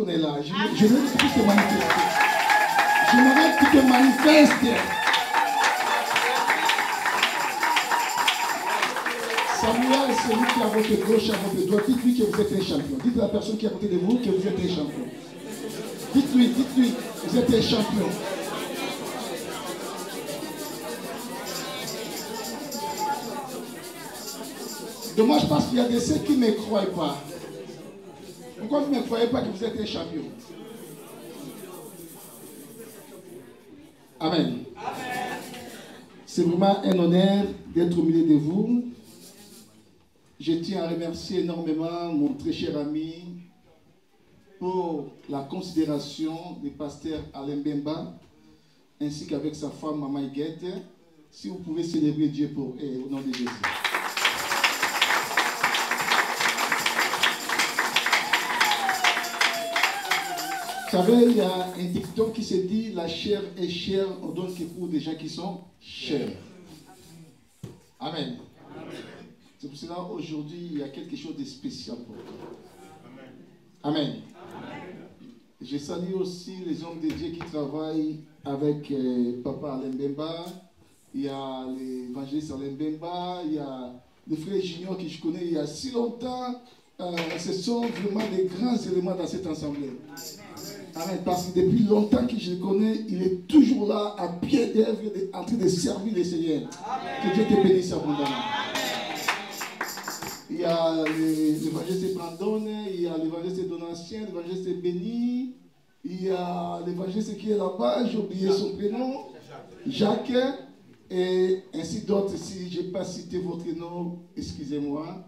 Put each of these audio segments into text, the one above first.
qu'on est là. Je veux que tu te manifestes. J'aimerais que tu te manifestes. Samuel, c'est lui qui a votre gauche à votre droite. Dites-lui que vous êtes un champion. Dites à la personne qui est à côté de vous que vous êtes un champion. Dites-lui, vous êtes un champion. Dommage parce qu'il y a de ceux qui ne me croient pas. Pourquoi vous ne me croyez pas que vous êtes un champion? Amen. C'est vraiment un honneur d'être au milieu de vous. Je tiens à remercier énormément mon très cher ami pour la considération du pasteur Alain Bemba ainsi qu'avec sa femme Maman Iguette. Si vous pouvez célébrer Dieu pour eux au nom de Jésus. Vous savez, il y a un dicton qui se dit la chair est chère, on donne que pour des gens qui sont chers. Amen. C'est pour cela aujourd'hui il y a quelque chose de spécial pour toi. Amen. Je salue aussi les hommes de Dieu qui travaillent avec Papa Alain Bemba. Il y a l'évangéliste Alain Bemba, il y a le frère Junior que je connais il y a si longtemps. Ce sont vraiment des grands éléments dans cette assemblée. Amen. Parce que depuis longtemps que je le connais, il est toujours là, à pied d'œuvre, en train de servir le Seigneur. Que Dieu te bénisse abondamment. Il y a l'évangéliste Brandon, il y a l'évangéliste Donatien, l'évangéliste Béni, il y a l'évangéliste qui est là-bas, j'ai oublié son prénom, Jacques, et ainsi d'autres. Si je n'ai pas cité votre nom, excusez-moi.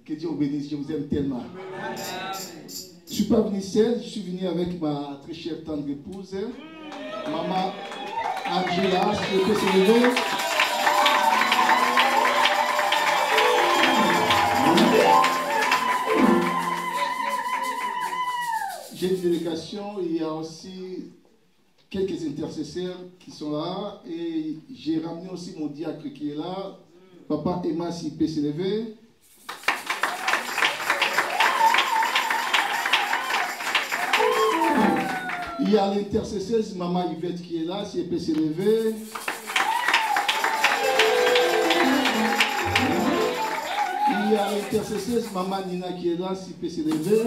Que Dieu vous bénisse, je vous aime tellement. Je ne suis pas venu seul, je suis venu avec ma très chère tendre épouse, Maman Angela, si je peux se lever. J'ai une délégation, il y a aussi quelques intercesseurs qui sont là, et j'ai ramené aussi mon diacre qui est là, Papa Emma, s'il peut se lever. Il y a l'intercesseuse Maman Yvette qui est là, si elle peut se lever. Il y a l'intercesseuse Maman Nina qui est là, si elle peut se lever.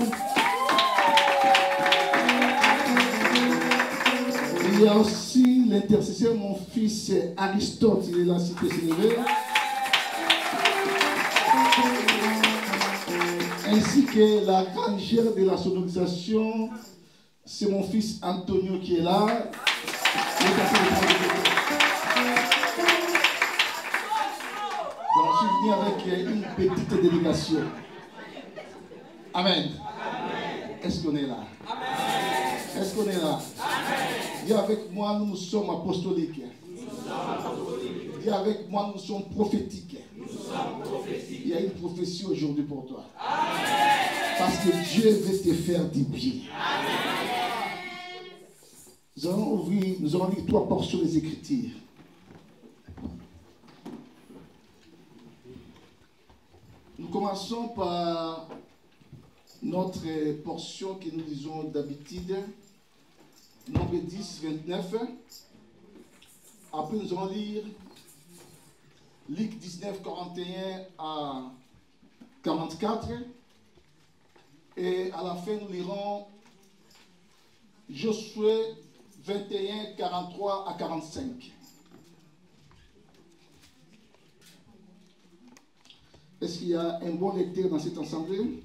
Il y a aussi l'intercesseur, mon fils Aristote, il est là, si elle peut se lever. Ainsi que la rangère de la sonorisation, c'est mon fils Antonio qui est là. Donc, je suis venu avec une petite délégation. Amen. Est-ce qu'on est là? Est-ce qu'on est là? Dis avec moi, nous sommes apostoliques. Dis avec moi, nous sommes prophétiques. Il y a une prophétie aujourd'hui pour toi. Parce que Dieu veut te faire du bien. Nous allons lire 3 portions des Écritures. Nous commençons par notre portion que nous lisons d'habitude, Nombre 10, 29. Après, nous allons lire Luc 19, 41 à 44. Et à la fin, nous lirons Josué 21, 43 à 45. Est-ce qu'il y a un bon lecteur dans cette assemblée?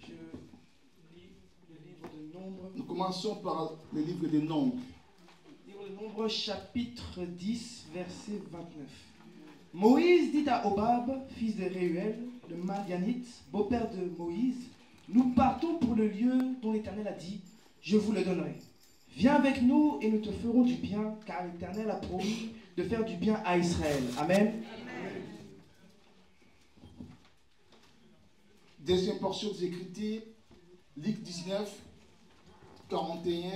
Je lis le livre de Nombre. Nous commençons par le livre des Nombres. Livre de Nombre, chapitre 10, verset 29. Moïse dit à Hobab, fils de Réuel, le Madianite, beau-père de Moïse, nous partons pour le lieu dont l'Éternel a dit, je vous le donnerai. Viens avec nous et nous te ferons du bien, car l'Éternel a promis de faire du bien à Israël. Amen. Deuxième portion des Écritures, Luc 19, 41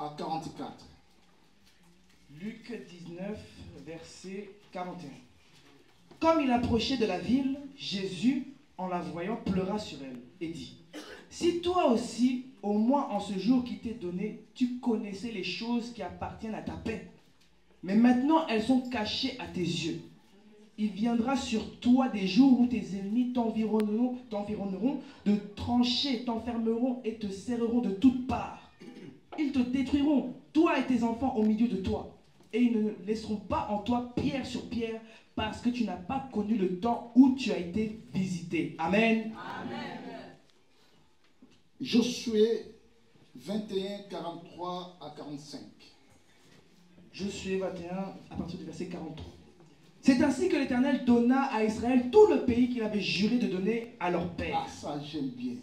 à 44. Luc 19, verset 41. Comme il approchait de la ville, Jésus, en la voyant, pleura sur elle et dit, « Si toi aussi, au moins en ce jour qui t'est donné, tu connaissais les choses qui appartiennent à ta paix. Mais maintenant, elles sont cachées à tes yeux. Il viendra sur toi des jours où tes ennemis t'environneront, de tranchées t'enfermeront et te serreront de toutes parts. Ils te détruiront, toi et tes enfants au milieu de toi. Et ils ne laisseront pas en toi pierre sur pierre, parce que tu n'as pas connu le temps où tu as été visité. » Amen. Amen. Josué 21, 43 à 45. Josué 21, à partir du verset 43. C'est ainsi que l'Éternel donna à Israël tout le pays qu'il avait juré de donner à leur père. Ah, ça j'aime bien.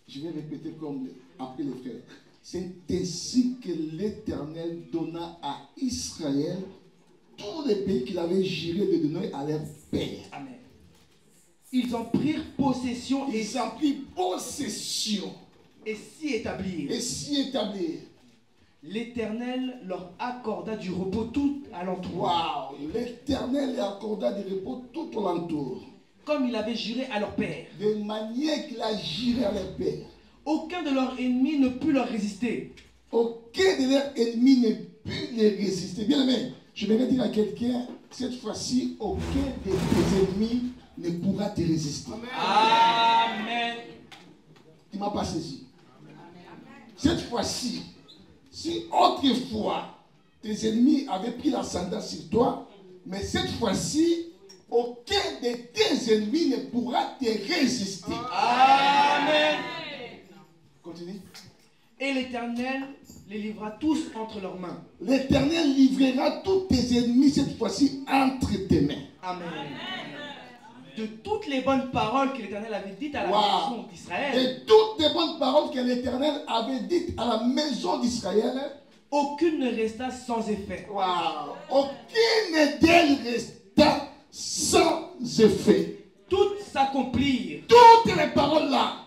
Je vais répéter comme après les frères. C'est ainsi que l'Éternel donna à Israël tous les pays qu'il avait juré de donner à leur père. Amen. Ils en prirent possession et Ils en prirent possession s'y établirent. et s'y établir. L'Éternel leur accorda du repos tout alentour, Waouh! L'Éternel leur accorda du repos tout alentour. comme il avait juré à leur père. De manière qu'il a juré à leur père. Aucun de leurs ennemis ne put leur résister. Aucun de leurs ennemis ne put les résister. Bien aimé, je vais dire à quelqu'un, cette fois-ci, aucun de tes ennemis ne pourra te résister. Amen. Il ne m'a pas saisi. Cette fois-ci, si autrefois tes ennemis avaient pris l'ascendant sur toi, mais cette fois-ci, aucun de tes ennemis ne pourra te résister. Amen. Continue. Et l'Éternel les livra tous entre leurs mains. L'Éternel livrera tous tes ennemis cette fois-ci entre tes mains. Amen. De toutes les bonnes paroles que l'Éternel avait dites à la maison d'Israël, Et toutes les bonnes paroles que l'Éternel avait dites à la maison d'Israël, aucune ne resta sans effet. waouh, aucune d'elles resta sans effet. Toutes s'accomplirent. Toutes les paroles là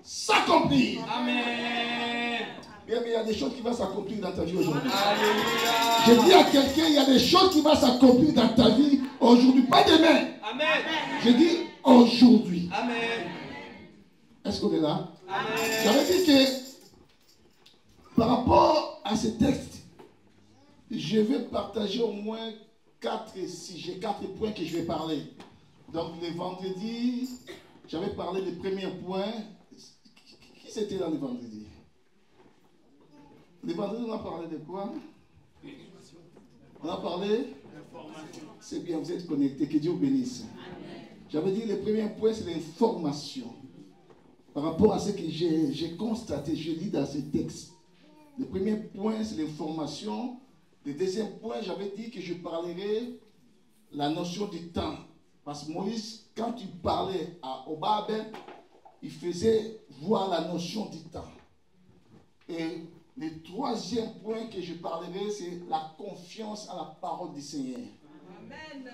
s'accomplirent. Amen. Bien, mais il y a des choses qui vont s'accomplir dans ta vie aujourd'hui. Alléluia. Je dis à quelqu'un, il y a des choses qui vont s'accomplir dans ta vie aujourd'hui, pas demain. Amen. Je dis aujourd'hui. Amen. Est-ce qu'on est là? Amen. J'avais dit que par rapport à ce texte, je vais partager au moins 4 sujets, 4 points que je vais parler. Donc le vendredi, j'avais parlé des premiers points. Qui c'était dans le vendredi? Le vendredi, on a parlé de quoi? On a parlé? C'est bien, vous êtes connectés, que Dieu vous bénisse. J'avais dit le premier point, c'est l'information. Par rapport à ce que j'ai constaté, je lis dans ce texte. Le premier point, c'est l'information. Le deuxième point, j'avais dit que je parlerai la notion du temps. Parce que Moïse, quand il parlait à Obab, il faisait voir la notion du temps. Et le troisième point que je parlerai, c'est la confiance à la parole du Seigneur. Amen.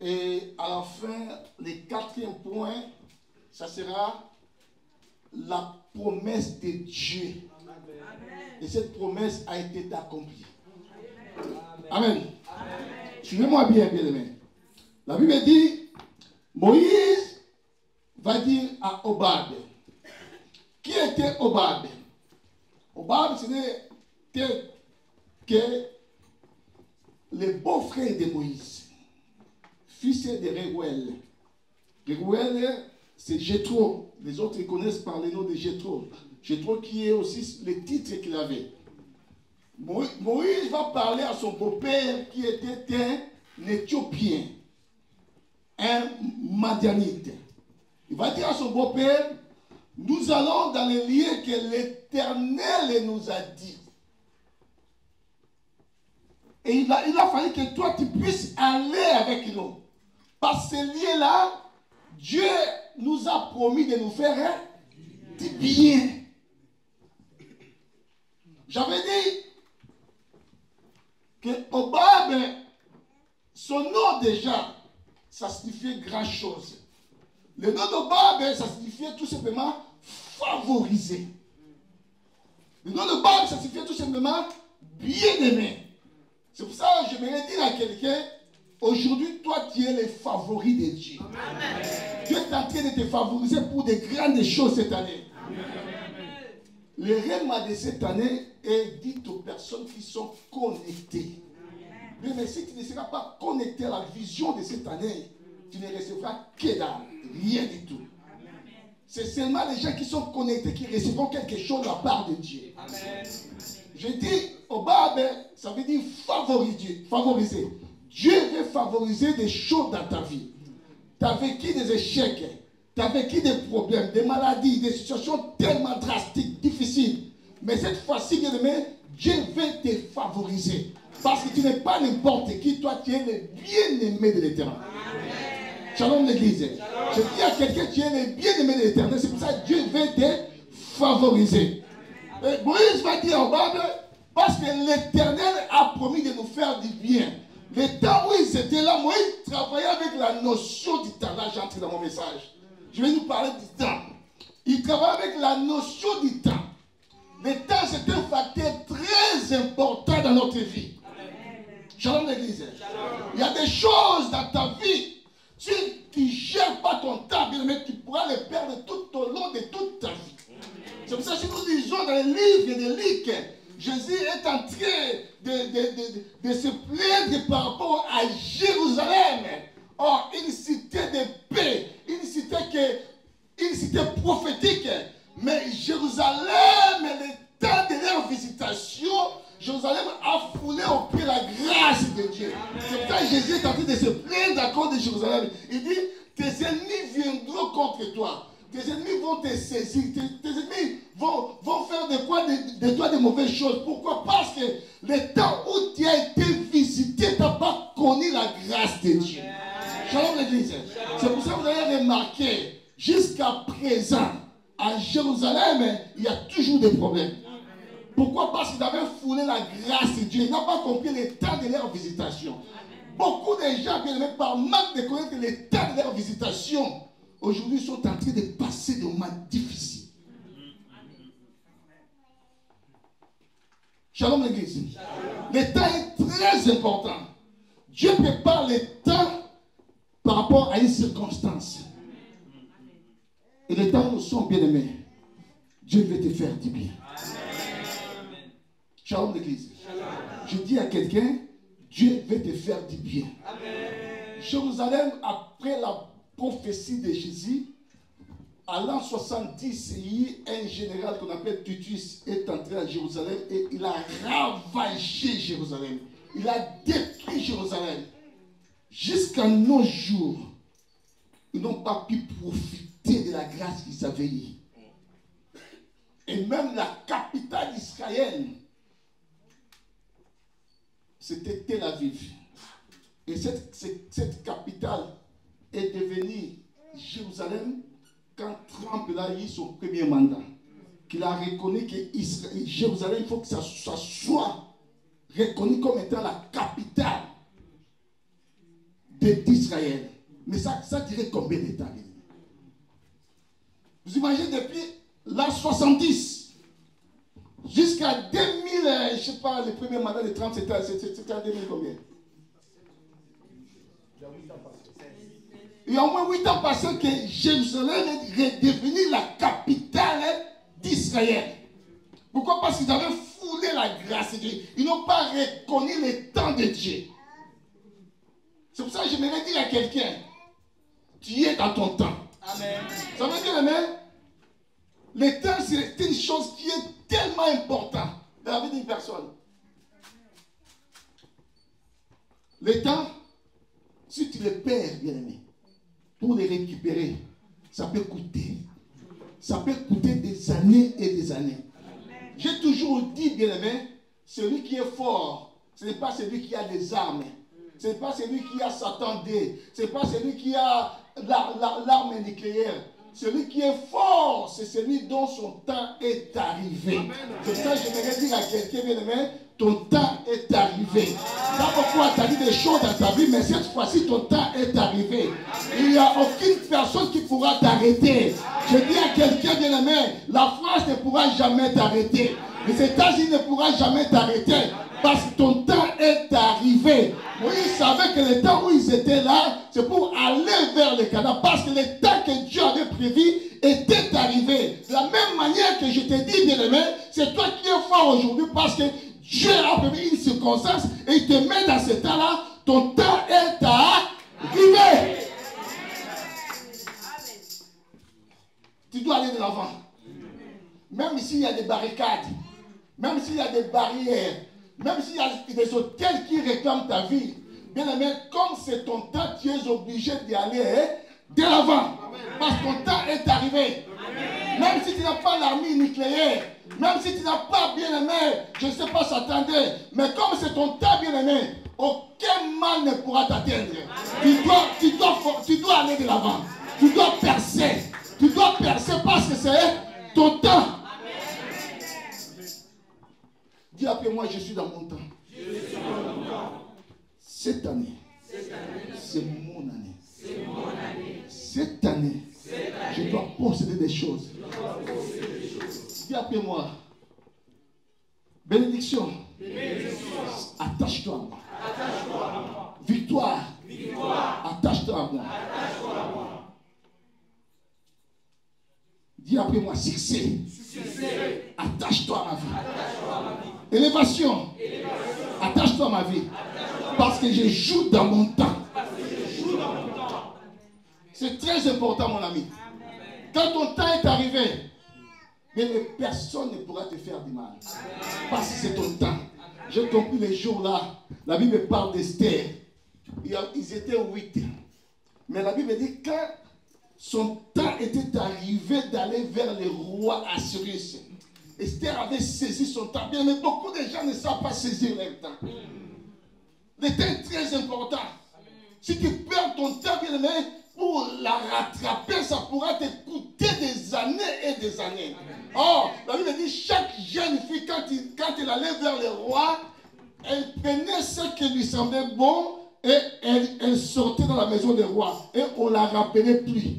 Et à la fin, le quatrième point, ça sera la promesse de Dieu. Amen. Et cette promesse a été accomplie. Amen. Amen. Suivez-moi bien, bien aimé. La Bible dit, Moïse va dire à Obab. Qui était Obab? Obab, ce n'était que le beau-frère de Moïse, fils de Réguel. Réguel, c'est Jéthro. Les autres connaissent par le nom de Jéthro. Jéthro qui est aussi le titre qu'il avait. Moïse va parler à son beau-père qui était un Éthiopien, un Madianite. Il va dire à son beau-père, nous allons dans les lieux que l'Éternel nous a dit. Et il a fallu que toi tu puisses aller avec nous. Parce que ces lieux-là, Dieu nous a promis de nous faire du bien. J'avais dit que Obab, son nom déjà, ça signifiait grand chose. Le nom d'Obab, ça signifiait tout simplement favoriser. Le nom d'Obab, ça signifiait tout simplement bien-aimé. C'est pour ça que je voulais dire à quelqu'un, Aujourd'hui, toi, tu es le favori de Dieu. Amen. Dieu est en train de te favoriser pour de grandes choses cette année. Amen. Le rêve de cette année est dit aux personnes qui sont connectées. Amen. Mais si tu ne seras pas connecté à la vision de cette année, tu ne recevras que dalle, rien du tout. C'est seulement les gens qui sont connectés qui recevront quelque chose de la part de Dieu. Amen. Je dis au Bab, ça veut dire favoriser. Dieu veut favoriser des choses dans ta vie. Tu as vécu des échecs, tu as vécu des problèmes, des maladies, des situations tellement drastiques, difficiles. Mais cette fois-ci, bien aimé, Dieu veut te favoriser. Parce que tu n'es pas n'importe qui, toi tu es le bien-aimé de l'Éternel. Shalom l'église. Je dis à quelqu'un, tu es le bien-aimé de l'Éternel. C'est pour ça que Dieu veut te favoriser. Et Moïse va dire au Bab, parce que l'Éternel a promis de nous faire du bien. Le temps où ils étaient là, Moïse travaillait avec la notion du temps. Là, j'entre dans mon message. Je vais nous parler du temps. Il travaillait avec la notion du temps. Le temps, c'est un facteur très important dans notre vie. Shalom l'église. Il y a des choses dans ta vie. Si tu ne gères pas ton temps, bien aimé, tu pourras le perdre tout au long de toute ta vie. C'est pour ça que si nous lisons dans les livres de Luc, Jésus est en train de se plaindre par rapport à Jérusalem. Or, une cité de paix, une cité prophétique. Mais Jérusalem, le temps de leur visitation, Jérusalem a foulé au pied la grâce de Dieu. C'est pour ça que Jésus est en train de se plaindre à cause de Jérusalem. Il dit, tes ennemis viendront contre toi. Tes ennemis vont te saisir. Tes ennemis vont faire de toi de mauvaises choses. Pourquoi? Parce que le temps où tu as été visité, tu n'as pas connu la grâce de Dieu. Shalom l'église. C'est pour ça que vous avez remarqué, jusqu'à présent, à Jérusalem, il y a toujours des problèmes. Pourquoi? Parce qu'ils avaient foulé la grâce de Dieu. Ils n'ont pas compris le temps de leur visitation. Beaucoup de gens, bien aimés, par manque de connaître le temps de leur visitation, aujourd'hui sont en train de passer des moments difficiles. Shalom l'église. Le temps est très important. Dieu prépare le temps par rapport à une circonstance. Et le temps où nous sommes bien aimés, Dieu veut te faire du bien. Shalom l'église. Je dis à quelqu'un, Dieu veut te faire du bien. Amen. Jérusalem, après la prophétie de Jésus, à l'an 70, il y a un général qu'on appelle Titus est entré à Jérusalem et il a ravagé Jérusalem. Il a détruit Jérusalem. Jusqu'à nos jours, ils n'ont pas pu profiter de la grâce qu'ils avaient eue. Et même la capitale d'Israël, c'était Tel Aviv. Et cette capitale est devenue Jérusalem quand Trump a eu son premier mandat. Qu'il a reconnu que Jérusalem, il faut que ça soit reconnu comme étant la capitale d'Israël. Mais ça dirait combien d'États? Vous imaginez depuis l'an 70 jusqu'à 2000, je ne sais pas, le premier mandat de Trump, c'était en 2000 combien? Il y a au moins 8 ans passés que Jérusalem est devenue la capitale d'Israël. Pourquoi? Parce qu'ils avaient foulé la grâce de Dieu. Ils n'ont pas reconnu le temps de Dieu. C'est pour ça que j'aimerais dire à quelqu'un, tu es dans ton temps. Amen. Ça veut dire, amen, le temps, c'est une chose qui est tellement importante dans la vie d'une personne. Le temps, si tu le perds, bien aimé, pour les récupérer, ça peut coûter. Ça peut coûter des années et des années. J'ai toujours dit, bien aimé, celui qui est fort, ce n'est pas celui qui a des armes. Ce n'est pas celui qui a Satan D. Ce n'est pas celui qui a l'arme nucléaire. Celui qui est fort, c'est celui dont son temps est arrivé. C'est ça que j'aimerais dire à quelqu'un, bien aimé, ton temps est arrivé. Pas pourquoi tu as dit des choses dans ta vie, mais cette fois-ci, ton temps est arrivé. Il n'y a aucune personne qui pourra t'arrêter. Je dis à quelqu'un, bien aimé, la France ne pourra jamais t'arrêter. Les États-Unis ne pourra jamais t'arrêter. Parce que ton temps est arrivé. Moïse savait que le temps où ils étaient là, c'est pour aller vers le Canaan. Parce que le temps que Dieu avait prévu était arrivé. De la même manière que je t'ai dit, bien-aimé, c'est toi qui es fort aujourd'hui parce que Dieu a prévu une circonstance et il te met dans ce temps-là. Ton temps est arrivé. Tu dois aller de l'avant. Même s'il y a des barricades, même s'il y a des barrières, même s'il y a des hôtels qui réclament ta vie, bien aimé, comme c'est ton temps, tu es obligé d'y aller de l'avant. Parce que ton temps est arrivé. Même si tu n'as pas l'armée nucléaire, même si tu n'as pas, bien aimé, je ne sais pas s'attendre, mais comme c'est ton temps, bien aimé, aucun mal ne pourra t'atteindre. Tu dois aller de l'avant. Tu dois percer. Tu dois percer parce que c'est ton temps. Dis après moi, je suis dans mon temps. Cette année, c'est mon année. Cette année, je dois posséder des choses. Dis après moi, bénédiction. Attache-toi à moi. Victoire. Attache-toi à moi. Dis après moi, succès. Attache-toi à ma vie. Élévation. Attache-toi à ma vie. Parce que je joue dans mon temps. C'est très important, mon ami. Quand ton temps est arrivé, personne ne pourra te faire du mal. Parce que c'est ton temps. J'ai compris les jours-là. La Bible parle d'Esther. Ils étaient 8. Mais la Bible dit quand son temps était arrivé d'aller vers le roi Assuérus. Esther avait saisi son temps. Bien, mais beaucoup de gens ne savent pas saisir leur temps. Le temps est très important. Si tu perds ton temps, bien aimé, pour la rattraper, ça pourra te coûter des années et des années. Or, la Bible dit chaque jeune fille, quand elle allait vers le roi, elle prenait ce qui lui semblait bon et elle sortait dans la maison du roi. Et on ne la rappelait plus.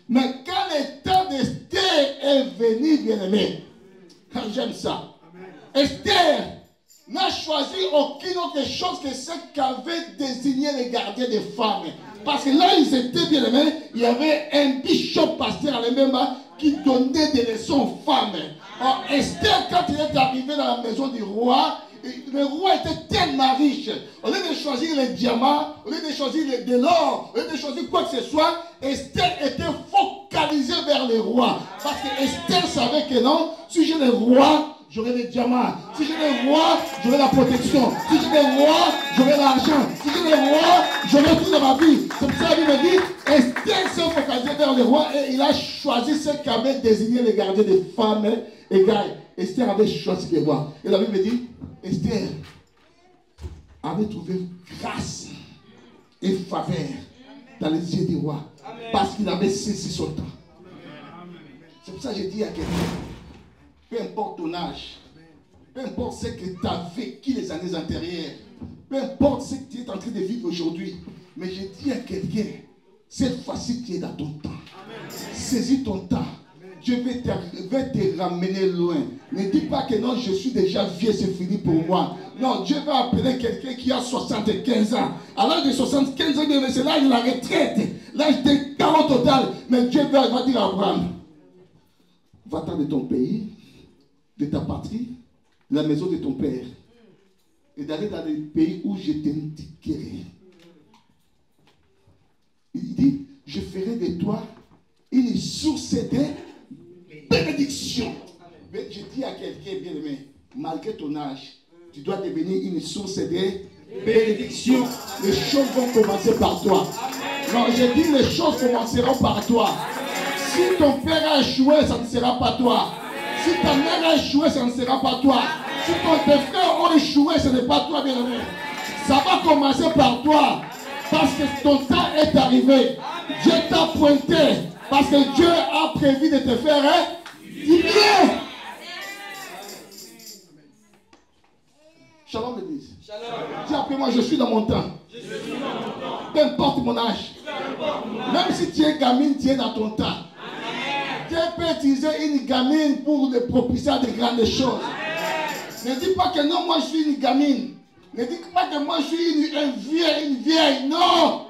Mais quand le temps d'Esther est venu, bien aimé, j'aime ça. Esther n'a choisi aucune autre chose que ce qu'avait désigné les gardiens des femmes. Parce que là, ils étaient bien aimés, il y avait un bishop pasteur à l'Emema qui donnait des leçons aux femmes. Alors, Esther, quand il est arrivé dans la maison du roi, le roi était tellement riche. Au lieu de choisir les diamants, au lieu de choisir de l'or, au lieu de choisir quoi que ce soit, Esther était focalisée vers le roi. Parce que Esther savait que non, si j'ai le roi, j'aurai les diamants. Si j'ai le roi, j'aurai la protection. Si j'ai le roi, j'aurai l'argent. Si j'ai le roi, j'aurai tout dans ma vie. C'est pour ça qu'il me dit, Esther s'est focalisée vers le roi et il a choisi ce qu'avait désigné les gardiens des femmes égales. Esther avait choisi le roi. Et la Bible dit, Esther avait trouvé grâce et faveur dans les yeux du roi. Parce qu'il avait saisi son temps. C'est pour ça que je dis à quelqu'un, peu importe ton âge, peu importe ce que tu as vécu les années antérieures, peu importe ce que tu es en train de vivre aujourd'hui, mais je dis à quelqu'un, cette fois-ci tu es dans ton temps. Saisis ton temps. Dieu va te ramener loin. Ne dis pas que non, je suis déjà vieux, c'est fini pour moi. Non, Dieu va appeler quelqu'un qui a 75 ans. À l'âge de 75 ans, c'est l'âge de la retraite, l'âge de 40 total. Mais Dieu va dire à Abraham, va-t'en de ton pays, de ta patrie, de la maison de ton père, et d'aller dans le pays où je t'indiquerai. Il dit, je ferai de toi une source de bénédiction. Mais je dis à quelqu'un, bien aimé, malgré ton âge, tu dois devenir une source de bénédiction. Les choses vont commencer par toi. Non, je dis, les choses commenceront par toi. Si ton père a échoué, ça ne sera pas toi. Si ta mère a échoué, ça ne sera pas toi. Si tes frères ont échoué, ce n'est pas toi, bien aimé. Ça va commencer par toi. Parce que ton temps est arrivé. Dieu t'a pointé. Parce que Dieu a prévu de te faire du bien. Shalom l'église. Dis après moi, je suis dans mon temps. Peu importe mon âge. Même si tu es gamine, tu es dans ton temps. Dieu peut utiliser une gamine pour le propulser à de grandes choses. Ne dis pas que non, moi je suis une gamine. Ne dis pas que moi je suis une vieille. Non.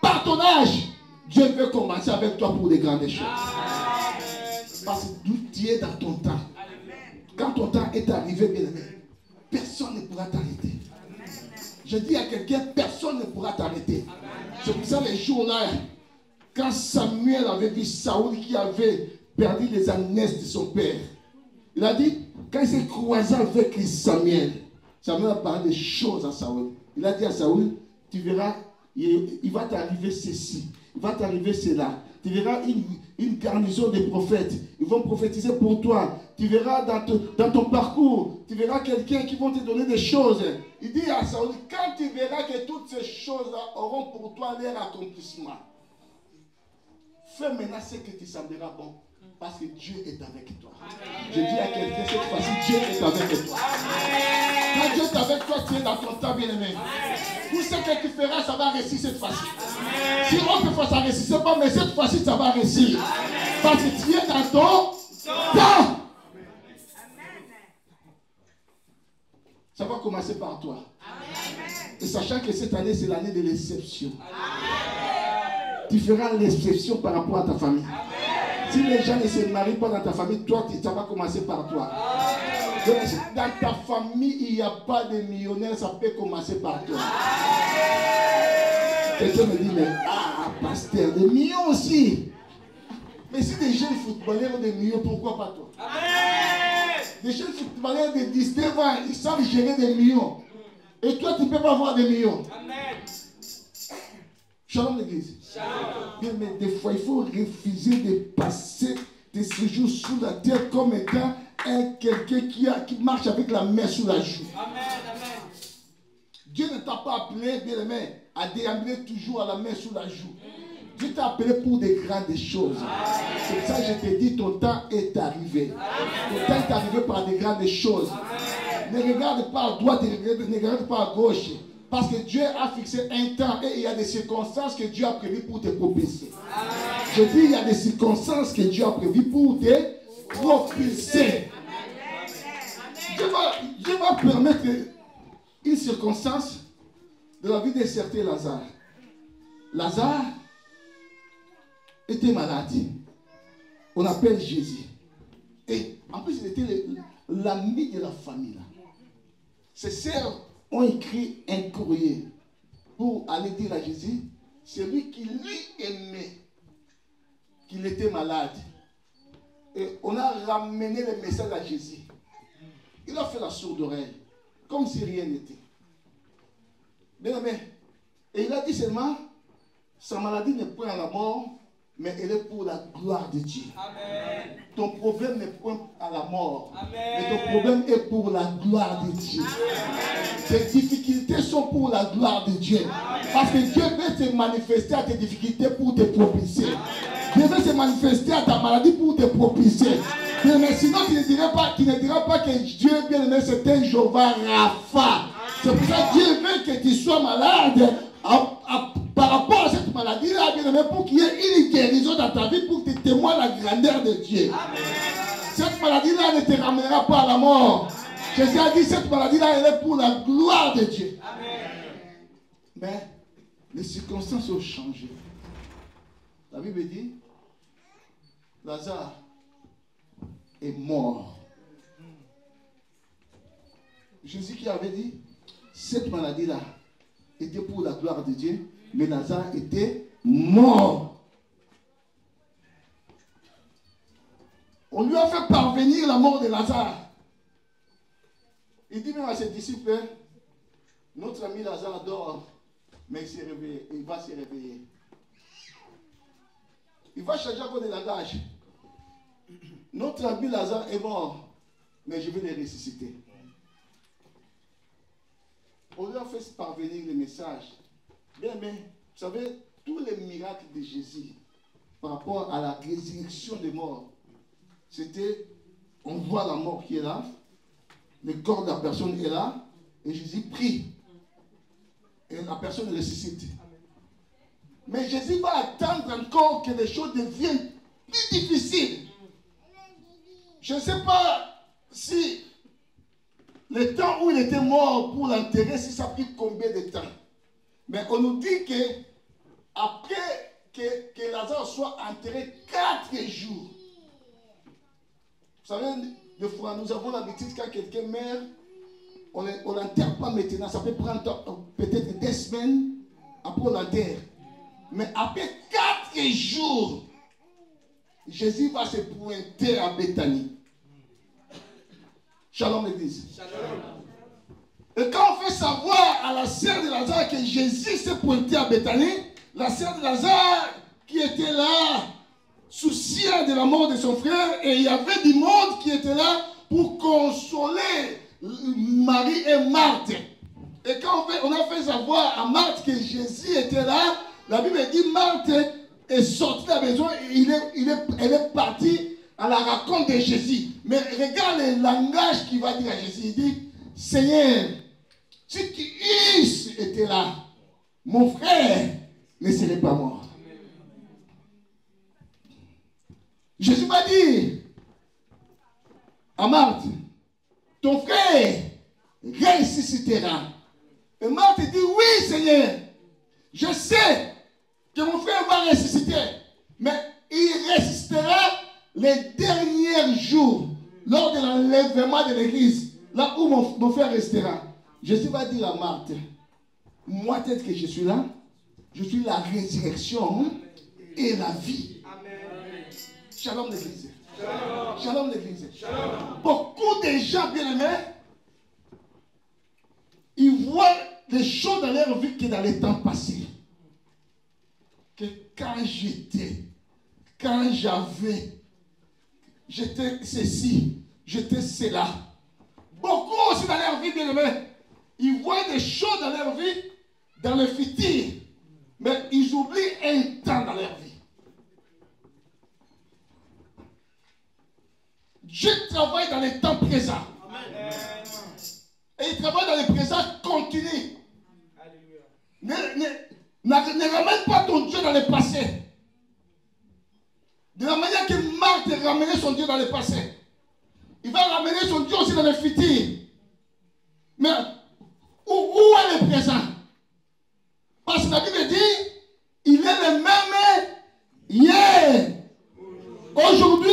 Par ton âge, Dieu veut commencer avec toi pour des grandes choses. Parce que tu es dans ton temps. Quand ton temps est arrivé, bien aimé, personne ne pourra t'arrêter. Je dis à quelqu'un, personne ne pourra t'arrêter. C'est pour ça les jours-là, quand Samuel avait vu Saoul qui avait perdu les ânesses de son père, il a dit, quand il s'est croisé avec Samuel, Samuel a parlé des choses à Saoul. Il a dit à Saoul, tu verras, il va t'arriver ceci, il va t'arriver cela. Tu verras une garnison de prophètes. Ils vont prophétiser pour toi. Tu verras dans ton parcours, tu verras quelqu'un qui va te donner des choses. Il dit à Saoul, quand tu verras que toutes ces choses-là auront pour toi leur accomplissement, fais maintenant ce que tu sembleras bon. Parce que Dieu est avec toi. Je dis à quelqu'un cette fois-ci, Dieu est avec toi. Quand Dieu est avec toi, tu es dans ton temps, bien-aimé. Tout ce que tu feras, ça va réussir cette fois-ci. Si autrefois ça ne réussissait pas, mais cette fois-ci, ça va réussir. Parce que tu es dans ton temps. Ça va commencer par toi. Et sachant que cette année, c'est l'année de l'exception. Tu feras l'exception par rapport à ta famille. Si les gens ne se marient pas dans ta famille, toi, ça va commencer par toi. Dans ta famille, il n'y a pas de millionnaires, ça peut commencer par toi. Quelqu'un me dit, mais pasteur, des millions aussi. Mais si des jeunes footballeurs ont des millions, pourquoi pas toi? Des jeunes footballeurs de 19 ans, ils savent gérer des millions. Et toi, tu ne peux pas avoir des millions. Shalom l'église. Bien, mais des fois, il faut refuser de passer des séjours sous la terre comme étant quelqu'un qui marche avec la main sous la joue. Dieu ne t'a pas appelé, bien aimé, à déambuler toujours à la main sous la joue. Dieu t'a appelé pour des grandes choses. C'est pour ça que je te dis, ton temps est arrivé. Ton temps est arrivé par des grandes choses. Ne regarde pas à droite, ne regarde pas à gauche. Parce que Dieu a fixé un temps et il y a des circonstances que Dieu a prévues pour te propulser. Je dis, il y a des circonstances que Dieu a prévues pour te propulser. Dieu va permettre une circonstance de la vie de certain Lazare. Lazare était malade. On appelle Jésus. Et en plus, il était l'ami de la famille. Ses sœurs ont écrit un courrier pour aller dire à Jésus, c'est lui qui lui aimait, qu'il était malade. Et on a ramené le message à Jésus. Il a fait la sourde oreille, comme si rien n'était. Bien aimé. Et il a dit seulement, sa maladie n'est point à la mort, mais elle est pour la gloire de Dieu. Amen. Ton problème n'est point à la mort, amen, mais ton problème est pour la gloire de Dieu. Amen. Tes difficultés sont pour la gloire de Dieu. Amen. Parce que Dieu veut se manifester à tes difficultés pour te propulser. Amen. Dieu veut se manifester à ta maladie pour te propulser. Amen. Mais sinon, tu ne diras pas que Dieu, bien aimé, c'est un Jéhovah Rapha. C'est pour ça que Dieu veut que tu sois malade par rapport à cette maladie-là, bien aimé, pour qu'il y ait une guérison dans ta vie, pour que tu témoignes la grandeur de Dieu. Amen. Cette maladie-là ne te ramènera pas à la mort. Amen. Jésus a dit, cette maladie-là, elle est pour la gloire de Dieu. Amen. Mais les circonstances ont changé. La Bible dit, Lazare est mort. Jésus qui avait dit, cette maladie-là était pour la gloire de Dieu, mais Lazare était mort. On lui a fait parvenir la mort de Lazare. Il dit même à ses disciples, notre ami Lazare dort, mais il s'est réveillé, il va se réveiller. Il va changer encore de langage. Notre ami Lazare est mort, mais je vais le ressusciter. On lui a fait parvenir le message. Bien, mais, vous savez, tous les miracles de Jésus par rapport à la résurrection des morts, c'était, on voit la mort qui est là, le corps de la personne est là, et Jésus prie. Et la personne ressuscite. Mais Jésus va attendre encore que les choses deviennent plus difficiles. Je ne sais pas si le temps où il était mort pour l'enterrer, si ça a pris combien de temps? Mais on nous dit que après que Lazare soit enterré 4 jours. Vous savez, des fois, nous avons l'habitude quand quelqu'un meurt, on ne l'enterre pas maintenant. Ça peut prendre peut-être 2 semaines après on l'enterre. Mais après 4 jours, Jésus va se pointer à Béthanie. Shalom l'église. Et quand on fait savoir à la sœur de Lazare que Jésus s'est pointé à Béthanie, la sœur de Lazare qui était là, souciée de la mort de son frère, et il y avait du monde qui était là pour consoler Marie et Marthe. Et quand on a fait savoir à Marthe que Jésus était là, la Bible dit Marthe est sortie de la maison et elle est partie à la rencontre de Jésus. Mais regarde le langage qu'il va dire à Jésus. Il dit, Seigneur, si tu eusses été là, mon frère ne serait pas mort. Jésus va dire à Marthe, ton frère ressuscitera. Et Marthe dit, oui Seigneur, je sais que mon frère va ressusciter, mais il ressuscitera les derniers jours, lors de l'enlèvement de l'église, là où mon frère restera. Jésus va dire à Marthe, moi peut-être que je suis là, je suis la résurrection et la vie. Amen. Shalom l'église. Shalom. Shalom l'église. Beaucoup de gens bien-aimés, ils voient des choses dans leur vie qui dans les temps passés. Que quand j'avais, j'étais ceci, j'étais cela. Beaucoup aussi dans leur vie, bien-aimés, ils voient des choses dans leur vie, dans le futur, mais ils oublient un temps dans leur vie. Dieu travaille dans les temps présents. Amen. Et il travaille dans le présent continu. Ne ramène pas ton Dieu dans le passé. De la manière que Marthe ramenait son Dieu dans le passé, il va ramener son Dieu aussi dans le futur. Mais où est le présent? Parce que la Bible dit, il est le même hier, aujourd'hui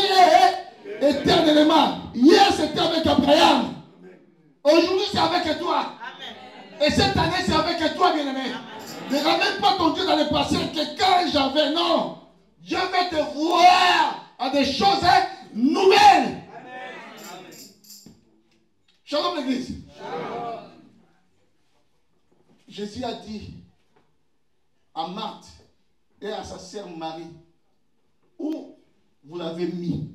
et éternellement. Hier c'était avec Abraham. Aujourd'hui c'est avec toi. Et cette année c'est avec toi, bien-aimé. Ne ramène pas ton Dieu dans le passé que quand j'avais, non. Dieu va te voir à des choses nouvelles. Amen. Shalom l'église. Jésus a dit à Marthe et à sa sœur Marie, où vous l'avez mis?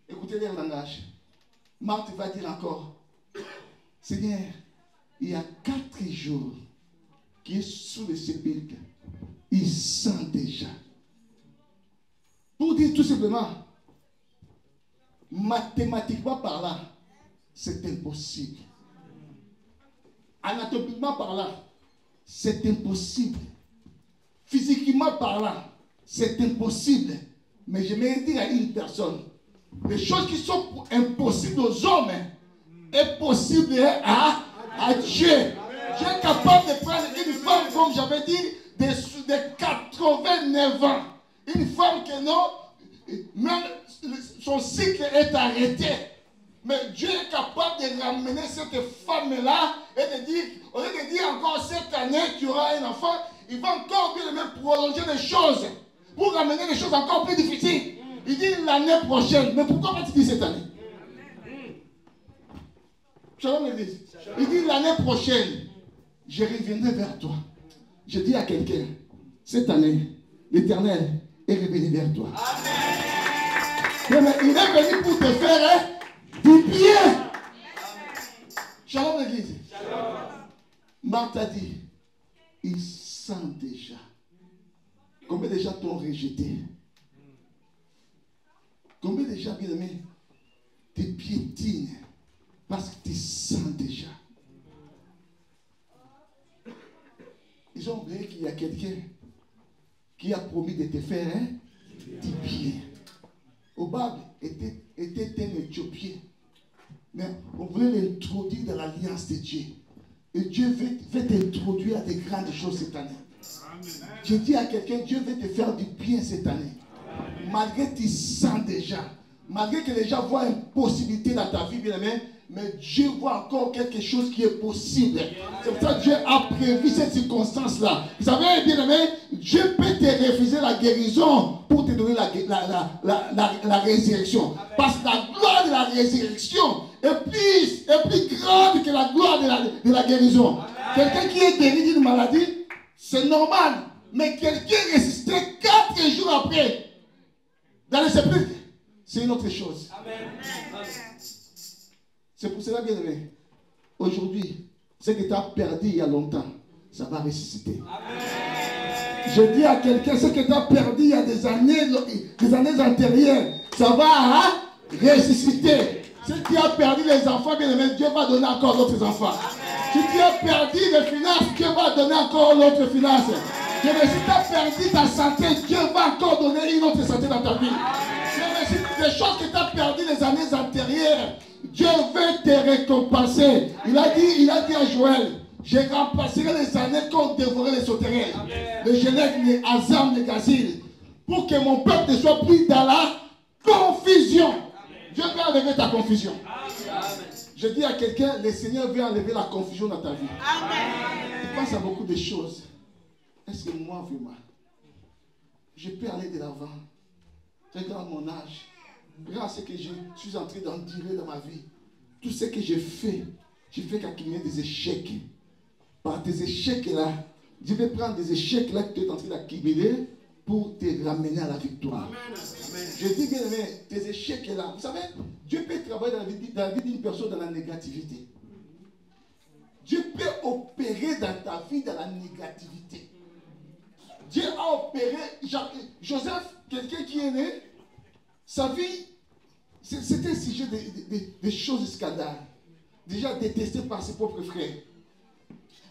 Écoutez le langage. Marthe va dire encore, Seigneur, il y a 4 jours qui est sous le sépulcre. Il sent déjà. Pour dire tout simplement, mathématiquement parlant, c'est impossible. Anatomiquement parlant, c'est impossible. Physiquement parlant, c'est impossible. Mais je vais dire à une personne, les choses qui sont impossibles aux hommes est possible à Dieu. Dieu est capable de prendre une femme, comme j'avais dit, de 89 ans. Une femme que non, même son cycle est arrêté. Mais Dieu est capable de ramener cette femme-là et de dire, au lieu de dire encore cette année tu auras un enfant, il va encore bien même prolonger les choses pour ramener les choses encore plus difficiles. Il dit l'année prochaine. Mais pourquoi pas tu dis cette année? Shalom l'église. Il dit l'année prochaine, je reviendrai vers toi. Je dis à quelqu'un, cette année, l'Éternel est revenu vers toi. Amen. Mais il est venu pour te faire du bien. Shalom l'église. Marthe a dit, il sent déjà. Combien de gens t'ont rejeté? Combien de gens, bien aimés, te piétinent parce que tu sens déjà. Ils ont oublié qu'il y a quelqu'un qui a promis de te faire du bien. Obab était un Éthiopien. Mais vous voulez l'introduire dans l'alliance de Dieu. Et Dieu veut t'introduire à des grandes choses cette année. Je dis à quelqu'un, Dieu veut te faire du bien cette année. Malgré que tu sens déjà, malgré que les gens voient une possibilité dans ta vie, bien aimé, mais Dieu voit encore quelque chose qui est possible. C'est pour ça que Dieu a prévu cette circonstance-là. Vous savez, bien aimé, Dieu peut te refuser la guérison pour te donner la résurrection. Parce que la gloire de la résurrection est plus grande que la gloire de la guérison. Quelqu'un qui est guéri d'une maladie, c'est normal. Mais quelqu'un ressuscité 4 jours après, dans le sépulcre, c'est une autre chose. Amen. C'est pour cela, bien aimé, aujourd'hui, ce que tu as perdu il y a longtemps, ça va ressusciter. Amen. Je dis à quelqu'un, ce que tu as perdu il y a des années antérieures, ça va ressusciter. Si tu as perdu les enfants, bien aimé, Dieu va donner encore d'autres enfants. Amen. Si tu as perdu les finances, Dieu va donner encore d'autres finances. Si tu as perdu ta santé, Dieu va encore donner une autre santé dans ta vie. Si les choses que tu as perdues les années antérieures, Dieu veut te récompenser. Il a dit à Joël, je remplacerai les années qu'on dévorait les sauterelles, les Genèves, les Azam, les Gazil, pour que mon peuple ne soit plus dans la confusion. Dieu veut enlever ta confusion. Je dis à quelqu'un, le Seigneur veut enlever la confusion dans ta vie. Tu penses à beaucoup de choses. Est-ce que moi, vraiment, je peux aller de l'avant? Regarde mon âge. Regarde ce que je suis en train d'endurer dans ma vie. Tout ce que j'ai fait qu'accumuler des échecs. Par tes échecs-là, Dieu va prendre des échecs-là que tu es en train d'accumuler pour te ramener à la victoire. Amen. Je dis bien aimé, tes échecs-là, vous savez, Dieu peut travailler dans la vie d'une personne dans la négativité. Dieu peut opérer dans ta vie dans la négativité. Dieu a opéré, Joseph, quelqu'un qui est né, sa vie, c'était un sujet de choses scandales. Déjà détesté par ses propres frères.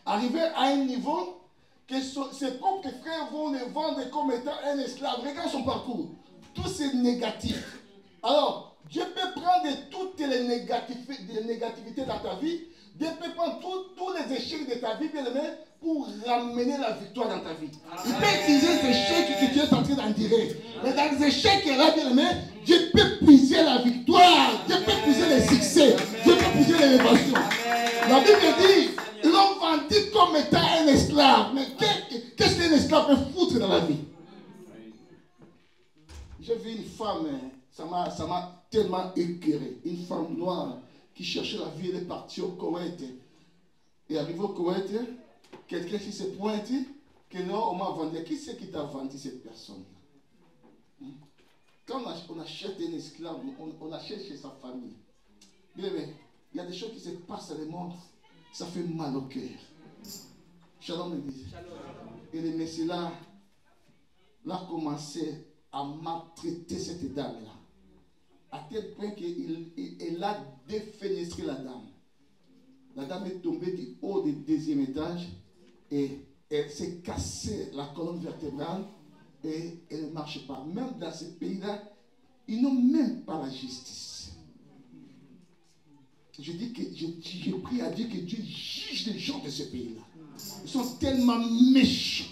Arrivé à un niveau que ses propres frères vont le vendre comme étant un esclave. Regarde son parcours. Tout c'est négatif. Alors, Dieu peut prendre toutes les négativités dans ta vie. Dieu peut prendre tous les échecs de ta vie, bien aimé, pour ramener la victoire dans ta vie. Il peut utiliser les échecs que tu es en train d'endurer. Mais dans les échecs-là, bien aimé, Dieu peut puiser la victoire. Dieu peut puiser les succès. Dieu peut puiser l'élévation. La Bible dit, ils l'ont vendu comme étant un esclave. Mais qu'est-ce qu'un esclave peut foutre dans la vie? J'ai vu une femme, ça m'a tellement écœuré. Une femme noire qui cherchait la vie, elle est partie au Koweït. Et arrivé au Koweït, quelqu'un qui s'est pointé, que non, on m'a vendu. Qui c'est qui t'a vendu cette personne? Quand on achète un esclave, on achète chez sa famille. Bien, mais il y a des choses qui se passent dans le monde, ça fait mal au cœur. Shalom l'église. Et le Messie là a commencé à maltraiter cette dame-là. À tel point qu'elle a défenestré la dame. La dame est tombée du haut du 2e étage et elle s'est cassée la colonne vertébrale et elle ne marche pas. Même dans ce pays-là, ils n'ont même pas la justice. Je dis que je prie à Dieu que Dieu juge les gens de ce pays-là. Ils sont tellement méchants.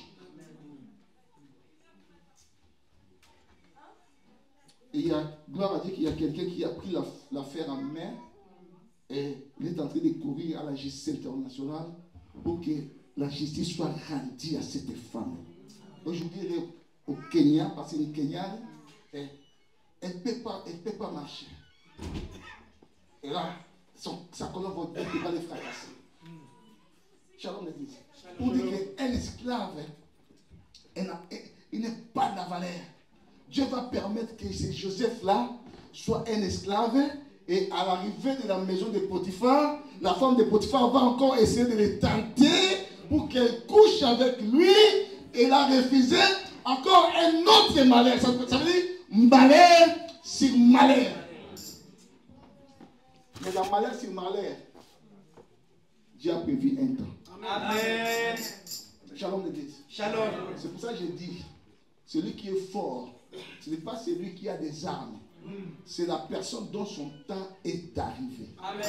Et il y a, gloire à Dieu, qu'il y a quelqu'un qui a pris l'affaire en main et il est en train de courir à la justice internationale pour que la justice soit rendue à cette femme. Aujourd'hui, elle est au Kenya, parce qu'elle est Kenyane, et elle ne peut pas marcher. Et là, sa colonne va les fracasser. Shalom l'église. Pour dire qu'un esclave, il n'est pas de la valeur. Dieu va permettre que ce Joseph-là soit un esclave et à l'arrivée de la maison de Potiphar, la femme de Potiphar va encore essayer de le tenter pour qu'elle couche avec lui et il a refusé. Encore un autre malheur. Ça veut dire malheur sur malheur. Mais dans malheur sur malheur, Dieu a prévu un temps. Amen. Shalom l'église. Shalom. C'est pour ça que je dis, celui qui est fort, ce n'est pas celui qui a des armes, c'est la personne dont son temps est arrivé. Amen.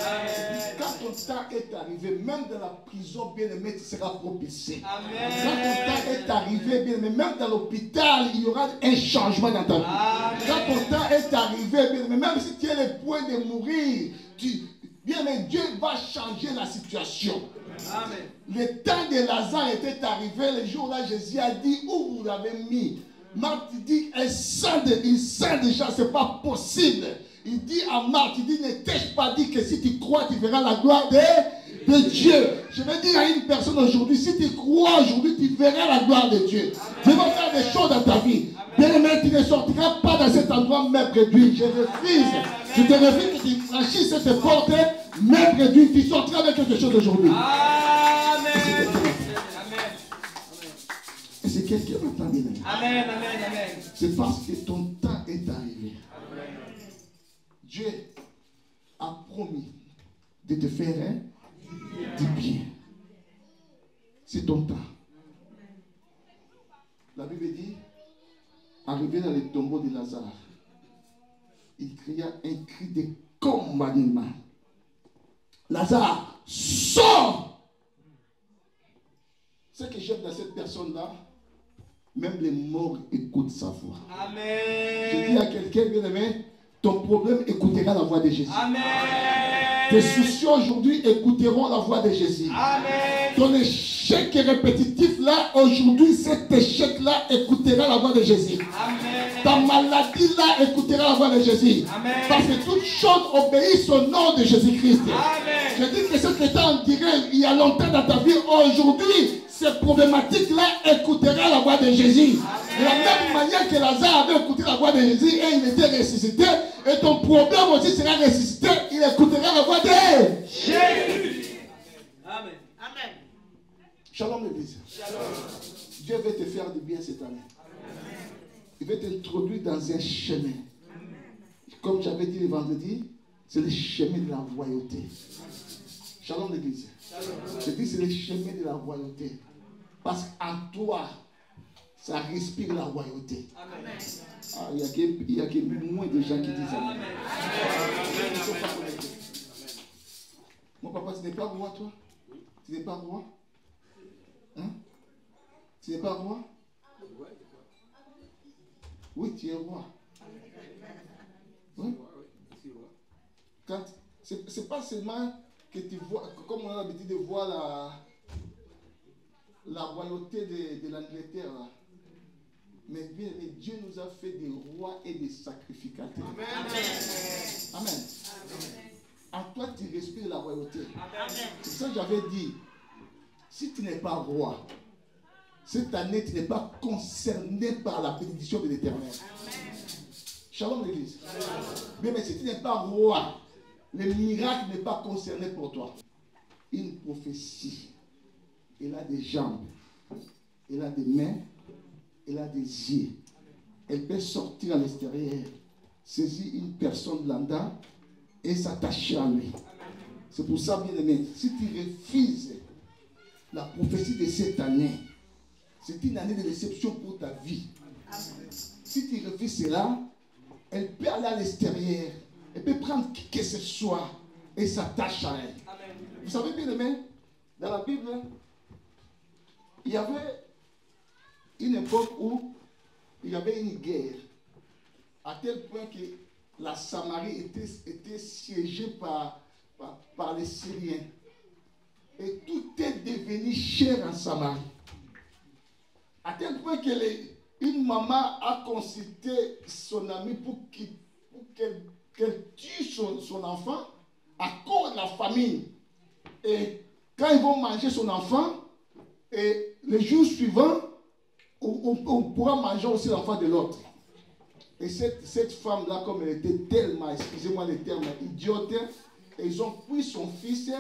Quand ton temps est arrivé, même dans la prison, bien-aimé, tu seras propulsé. Amen. Quand ton temps est arrivé, bien-aimé, même dans l'hôpital, il y aura un changement dans ta vie. Amen. Quand ton temps est arrivé, bien-aimé, même si tu es le point de mourir, bien-aimé, Dieu va changer la situation. Amen. Le temps de Lazare était arrivé, le jour là Jésus a dit où vous l'avez mis. Marc dit, il sent déjà, ce n'est pas possible. Il dit à Marc, il dit, ne t'ai-je pas dit que si tu crois, tu verras la gloire de Dieu. Je vais dire à une personne aujourd'hui, si tu crois aujourd'hui, tu verras la gloire de Dieu. Dieu va faire des choses dans ta vie. Bien-aimé, tu ne sortiras pas dans cet endroit même réduit. Je refuse. Je te refuse que tu franchisses cette porte même réduite. Tu sortiras avec quelque chose aujourd'hui. Amen. Et c'est quelqu'un qui m'entend bien. Amen, amen, amen. C'est parce que ton temps est arrivé. Dieu a promis de te faire du bien. C'est ton temps. La Bible dit, arrivé dans le tombeau de Lazare, il cria un cri de commandement. Lazare, sors! Ce que j'aime dans cette personne-là, même les morts écoutent sa voix. Amen. Je dis à quelqu'un, bien aimé, ton problème écoutera la voix de Jésus. Amen. Tes soucis aujourd'hui écouteront la voix de Jésus. Amen. Ton échec répétitif là, aujourd'hui, cet échec-là écoutera la voix de Jésus. Amen. Ta maladie là écoutera la voix de Jésus. Amen. Parce que toutes choses obéissent au nom de Jésus-Christ. Amen. Je dis que ce que tu en dirais il y a longtemps dans ta vie, aujourd'hui, ces problématiques-là écoutera la voix de Jésus. De la même manière que Lazare avait écouté la voix de Jésus et il était ressuscité, et ton problème aussi sera ressuscité, il écoutera la voix de Jésus. Amen. Amen. Shalom l'église. Dieu veut te faire du bien cette année. Il veut t'introduire dans un chemin. Comme j'avais dit le vendredi, c'est le chemin de la royauté. Shalom l'église. Je dis c'est le chemin de la royauté. Parce qu'en toi, ça respire la royauté. Amen. Ah, il y a que moins de gens qui disent ça. Amen. Mon papa, tu n'es pas roi, toi? Tu n'es pas roi? Hein? Tu n'es pas roi? Oui, tu es roi. Oui? Quand, c'est pas seulement que tu vois, comme on a l'habitude de voir la royauté de l'Angleterre, là. Mais bien, Dieu nous a fait des rois et des sacrificateurs. Amen. Amen. En toi, tu respires la royauté. C'est ça que j'avais dit. Si tu n'es pas roi, cette année, tu n'es pas concerné par la bénédiction de l'Éternel. Shalom l'église. Mais si tu n'es pas roi, le miracle n'est pas concerné pour toi. Une prophétie, elle a des jambes, elle a des mains, elle a des yeux. Elle peut sortir à l'extérieur, saisir une personne lambda et s'attacher à lui. C'est pour ça, bien aimé, si tu refuses la prophétie de cette année, c'est une année de déception pour ta vie. Si tu refuses cela, elle peut aller à l'extérieur, elle peut prendre qui que ce soit et s'attacher à elle. Vous savez, bien aimé, dans la Bible, il y avait une époque où il y avait une guerre, à tel point que la Samarie était siégée par les Syriens. Et tout est devenu cher en Samarie. À tel point que une maman a consulté son ami pour qu'elle tue son enfant à cause de la famine. Et quand ils vont manger son enfant, et le jour suivant, on pourra manger aussi l'enfant de l'autre. Et cette femme-là, comme elle était tellement, excusez-moi le terme, idiote, et ils ont pris son fils,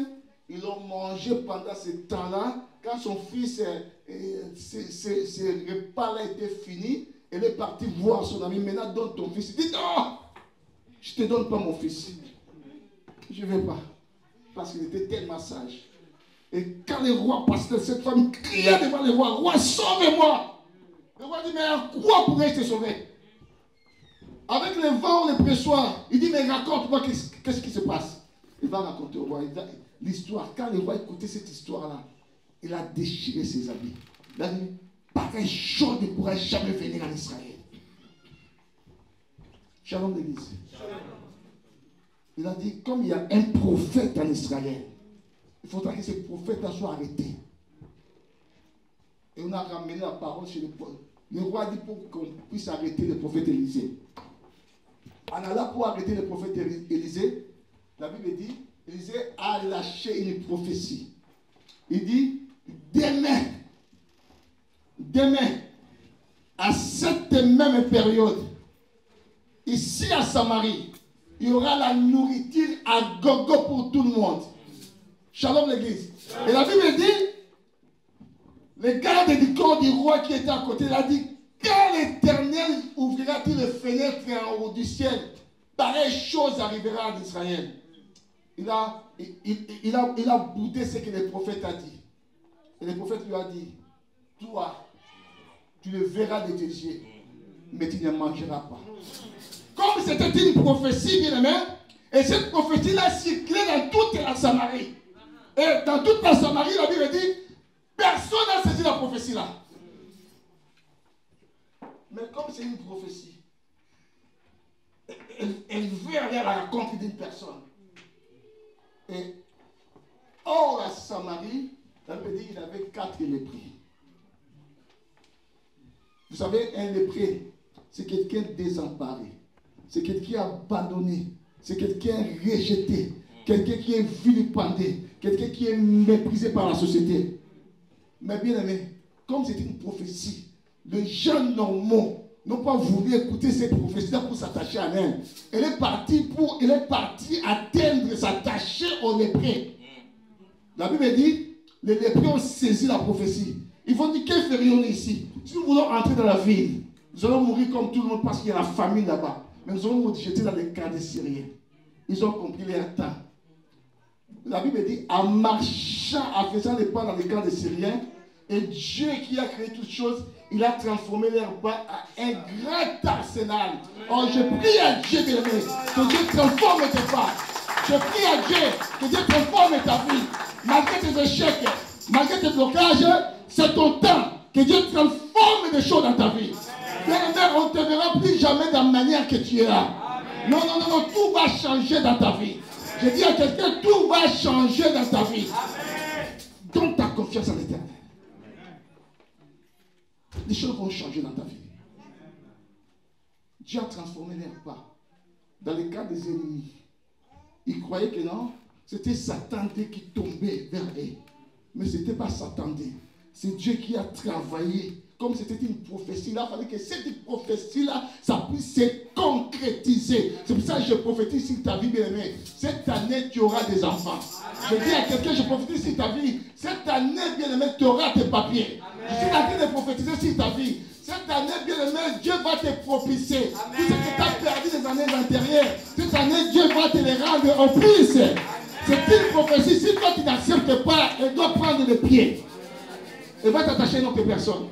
ils l'ont mangé pendant ce temps-là. Quand son fils, ce repas-là était fini, elle est partie voir son ami. Maintenant, donne ton fils. Il dit, non, je ne te donne pas mon fils. Je ne vais pas. Parce qu'il était tellement sage. Et quand le roi passait, cette femme criait devant le roi, roi, sauve-moi. Le roi dit, mais en quoi pourrais-je te sauver? avec les vents, les pressoirs. Il dit, mais raconte-moi qu'est-ce qui se passe. Il va raconter au roi l'histoire. Quand le roi écoutait cette histoire-là, il a déchiré ses habits. Il a dit, pareille chose ne pourrait jamais venir en Israël. Shalom l'église. Il a dit, comme il y a un prophète en Israël, il faudra que ce prophète-là soit arrêté. Et on a ramené la parole chez le prophète. Le roi a dit pour qu'on puisse arrêter le prophète Élisée. En allant pour arrêter le prophète Élisée, la Bible dit, Élisée a lâché une prophétie. Il dit, demain, à cette même période, ici à Samarie, il y aura la nourriture à gogo pour tout le monde. Shalom l'église. Et la Bible dit, le garde du corps du roi qui était à côté, il a dit, quand l'Éternel ouvrira-t-il les fenêtres en haut du ciel, pareille chose arrivera en Israël. Il a boudé ce que le prophète a dit. Et le prophète lui a dit, toi, tu le verras de tes yeux, mais tu ne mangeras pas. Comme c'était une prophétie, bien aimé, et cette prophétie-là circulait dans toute la Samarie. Et dans toute la Samarie, la Bible dit, personne n'a saisi la prophétie-là. Mais comme c'est une prophétie, elle veut aller à la rencontre d'une personne. Et hors la Samarie, la Bible dit qu'il avait 4 lépreux. Vous savez, un lépreux, c'est quelqu'un désemparé. C'est quelqu'un qui est abandonné. C'est quelqu'un rejeté. Quelqu'un qui est vilipendé. Quelqu'un qui est méprisé par la société. Mais bien aimé, comme c'est une prophétie, les gens normaux n'ont pas voulu écouter cette prophétie-là pour s'attacher à elle. Elle est partie atteindre, s'attacher aux lépreux. La Bible dit, les lépreux ont saisi la prophétie. Ils vont dire, que ferions-nous ici? Si nous voulons entrer dans la ville, nous allons mourir comme tout le monde parce qu'il y a la famine là-bas. Mais nous allons nous jeter dans les camps des Syriens. Ils ont compris leur temps. La Bible dit, en marchant, en faisant les pas dans les camps des Syriens, et Dieu qui a créé toutes choses, il a transformé leur pas en un grand arsenal. Oh, je prie à Dieu, bien aimé, que Dieu transforme tes pas. Je prie à Dieu que Dieu transforme ta vie. Malgré tes échecs, malgré tes blocages, c'est ton temps que Dieu transforme des choses dans ta vie. Bien aimé, on ne te verra plus jamais de la manière que tu es là. Non, tout va changer dans ta vie. Je dis à quelqu'un, tout va changer dans ta vie. Donne ta confiance en l'Éternel. Les choses vont changer dans ta vie. Dieu a transformé leurs pas. Dans le cas des ennemis, ils croyaient que non, c'était Satan qui tombait vers eux. Mais ce n'était pas Satan. C'est Dieu qui a travaillé. Comme c'était une prophétie, là, il fallait que cette prophétie-là, ça puisse se concrétiser. C'est pour ça que je prophétise sur ta vie, bien-aimée. Cette année, tu auras des enfants. Je dis à quelqu'un, je prophétise sur ta vie. Cette année, bien-aimé, tu auras tes papiers. Je suis en train de prophétiser sur ta vie. Cette année, bien-aimé, Dieu va te propulser. Tout ce que tu as perdu des années antérieures, cette année, Dieu va te les rendre en plus. C'est une prophétie. Si toi, tu n'acceptes pas, elle doit prendre le pied. Elle va t'attacher à une autre personne.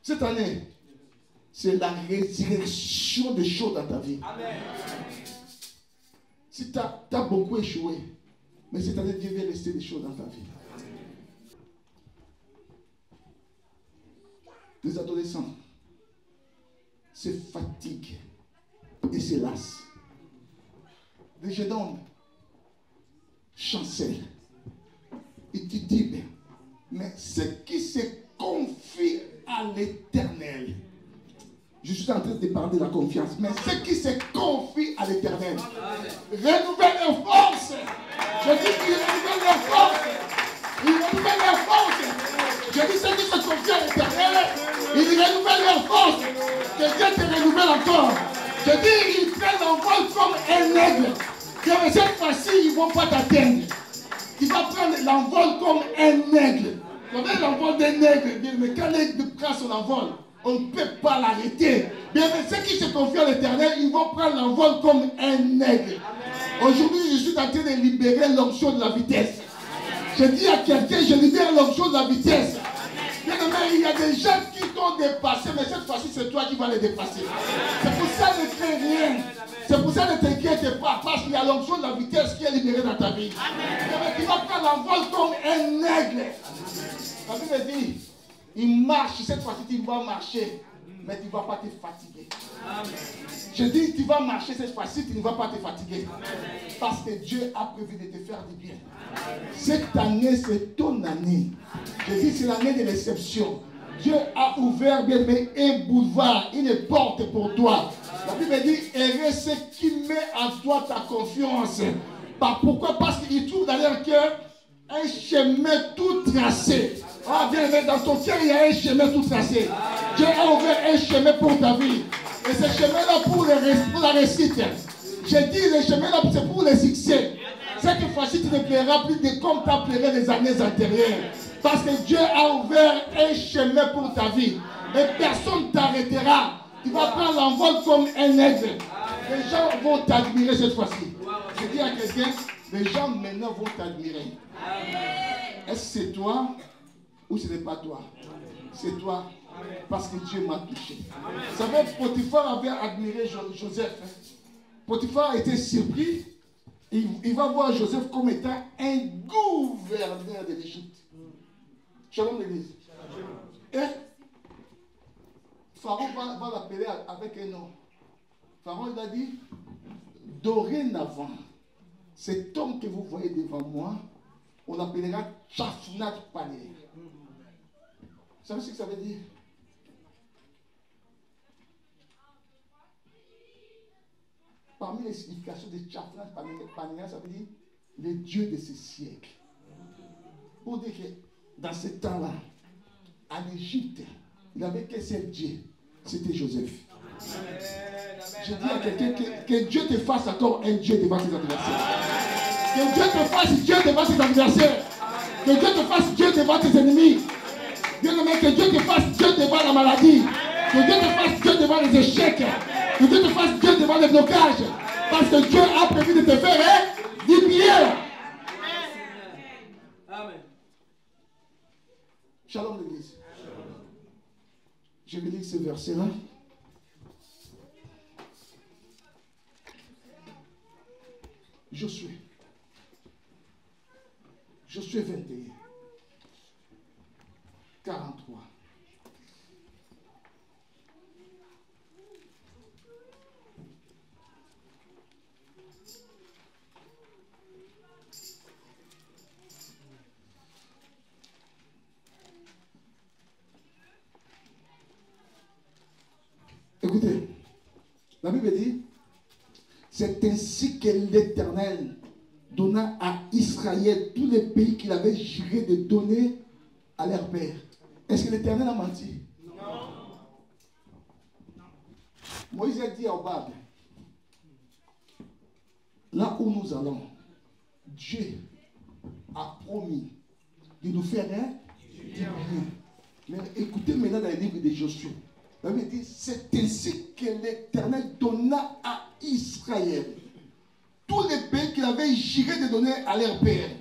Cette année, c'est la résurrection des choses dans ta vie. Amen. Si tu as beaucoup échoué, mais cette année, Dieu veut rester des choses dans ta vie. Les adolescents se fatiguent et se lassent. Les jeunes hommes chancellent. Et tu dis, mais ce qui se confie à l'Éternel. Je suis en train de parler de la confiance. Mais ce qui se confie à l'Éternel. Renouvelle leurs forces. Je dis qu'il renouvelle leurs forces. Il renouvelle leurs forces. Je dis ce qui se confie à l'Éternel. Il renouvelle leurs forces. Que Dieu te renouvelle encore. Je dis il prend l'envol comme un aigle. Que cette fois-ci, ils ne vont pas t'atteindre. Il va prendre l'envol comme un aigle. Vous savez, l'envol d'un aigle, mais quand l'aigle prend son envol, on ne peut pas l'arrêter. Bien, mais ceux qui se confient à l'Éternel, ils vont prendre l'envol comme un aigle. Aujourd'hui, je suis en train de libérer l'onction de la vitesse. Je dis à quelqu'un, je libère l'onction de la vitesse. Bien, mais il y a des gens qui t'ont dépassé, mais cette fois-ci, c'est toi qui vas les dépasser. C'est pour ça ne crains rien. C'est pour ça ne t'inquiète pas, parce qu'il y a l'onction de la vitesse qui est libérée dans ta vie. Tu vas prendre l'envol comme un aigle. La Bible dit, il marche, cette fois-ci tu vas marcher, mais tu ne vas pas te fatiguer. Je dis, tu vas marcher cette fois-ci, tu ne vas pas te fatiguer. Parce que Dieu a prévu de te faire du bien. Cette année, c'est ton année. Je dis, c'est l'année de l'exception. Dieu a ouvert, bien aimé, un boulevard, une porte pour toi. La Bible dit, heureux ceux qui met en toi ta confiance. Pourquoi? Parce qu'il trouve dans leur cœur un chemin tout tracé. Ah, bien aimé, dans ton cœur, il y a un chemin tout tracé. Dieu a ouvert un chemin pour ta vie. Et ce chemin-là pour la réussite. Je dis, le chemin-là, c'est pour le succès. Cette fois-ci, tu ne plairas plus de comme tu as pleuré les années antérieures. Parce que Dieu a ouvert un chemin pour ta vie. Et personne ne t'arrêtera. Tu vas prendre l'envol comme un aigle. Les gens vont t'admirer cette fois-ci. Je dis à quelqu'un, les gens maintenant vont t'admirer. Est-ce que c'est toi ou ce n'est pas toi? C'est toi. Parce que Dieu m'a touché. Vous savez, Potiphar avait admiré Joseph. Potiphar a été surpris. Il va voir Joseph comme étant un gouverneur de l'Égypte. Shalom l'église. Et Pharaon va l'appeler avec un nom. Pharaon il a dit, dorénavant, cet homme que vous voyez devant moi, on l'appellera Tchaphnath-Panéah. Vous savez ce que ça veut dire? Parmi les significations de Tchaphnath-Panéah, ça veut dire le Dieu de ce siècle. Pour dire que dans ce temps-là, en Égypte, il n'avait qu'un seul Dieu, c'était Joseph. Je dis à quelqu'un que Dieu te fasse encore un Dieu devant tes adversaires. Que Dieu te fasse Dieu devant tes adversaires. Que Dieu te fasse Dieu devant tes ennemis. Bien aimé, que Dieu te fasse Dieu devant la maladie. Que Dieu te fasse Dieu devant les échecs. Que Dieu te fasse Dieu devant les blocages. Parce que Dieu a prévu de te faire du bien. Amen. Shalom l'église. Je vais lire ce verset-là. Josué 21, 43. Écoutez, la Bible dit, c'est ainsi que l'Éternel donna à Israël tous les pays qu'il avait juré de donner à leur père. Est-ce que l'Éternel a menti? Non. Moïse a dit à Obab, là où nous allons, Dieu a promis de nous faire du bien. Mais écoutez maintenant dans le livre de Josué. La Bible dit, c'est ainsi que l'Éternel donna à Israël tous les pays qu'il avait juré de donner à leur père.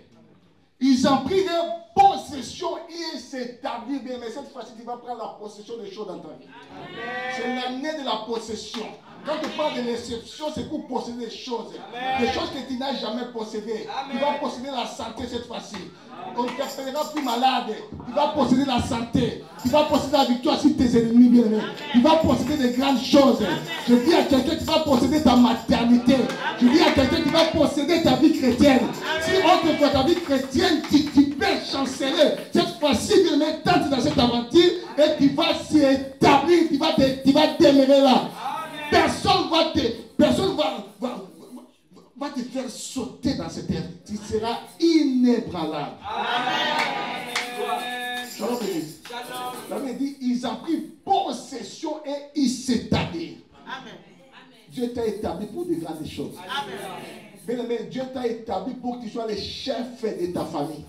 Ils en prirent possession et s'établirent bien. Mais cette fois-ci, tu vas prendre la possession des choses dans ta vie. C'est l'année de la possession. Quand tu parles de l'exception, c'est pour posséder des choses. Des choses que tu n'as jamais possédées. Tu vas posséder la santé cette fois-ci. On ne t'appellera plus malade. Tu vas posséder la santé. Tu vas posséder la victoire sur tes ennemis bien-aimés. Tu vas posséder de grandes choses. Je dis à quelqu'un, tu vas posséder ta maternité. Je dis à quelqu'un, tu vas posséder ta vie chrétienne. Si autrefois ta vie chrétienne, tu peux chanceler. Cette fois-ci, bien-aimé, tente dans cette aventure et tu vas s'y établir. Tu vas demeurer là. Personne va te faire sauter dans cette terre. Tu seras inébranlable. Shalom. La Bible dit, ils ont pris possession et ils s'établirent. Dieu t'a établi pour de grandes choses. Bien aimé, Dieu t'a établi pour que tu sois le chef de ta famille.